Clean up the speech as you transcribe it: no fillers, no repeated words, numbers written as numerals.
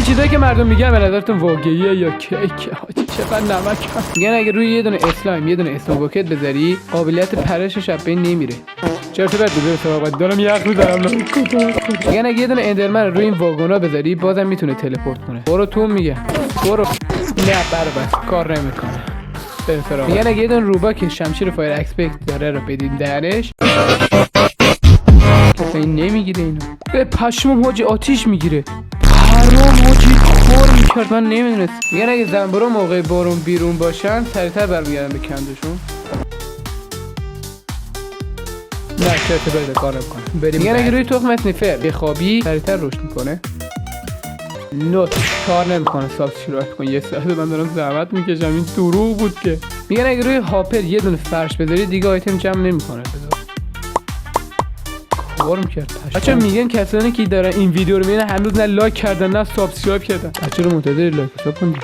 چیزایی که مردم میگن به نظرتون واقعیه یا کیک؟ چقدر نمک میگن اگه روی یه دونه اسلایم یه دونه اسنوبوکت بذاری قابلیت پرشش از بین نمیره. چرا تو بده سراغ دارم یخ میذارم. میگن اگه یه دونه اندرمن روی این واگونا بذاری بازم میتونه تلپورت کنه. برو تو میگه برو. نه برابر کار نمیکنه. میگن اگه یه دونه روبا که شمشیر فایر اکسپکت داره رو بدین درش این نمیگیره اینو. به پشمم حاجی آتیش میگیره. حرام حاجی کار میکرد من نمیدونست. میگن اگه زنبورا موقع بارون بیرون باشن سریعتر برمیگردن به کندشون. نه چرت بده کار نمیکنه. میگن اگه روی تخم اسنیفر بخوابی سریعتر رشد میکنه. نوت کار نمیکنه. سابسکرایب کن. یه ساعت من دارم زحمت میکشم این دروغ بود که. میگن اگه روی هاپر یه دونه فرش بذاری دیگه آیتم جمع نمیکنه. کارم کرد. بچه‌ها میگن کسانی که دارن این ویدیو رو میبینن هنوز نه لایک کردن نه سابسکرایب کردن. بچه‌ها منتظر لایک کنید.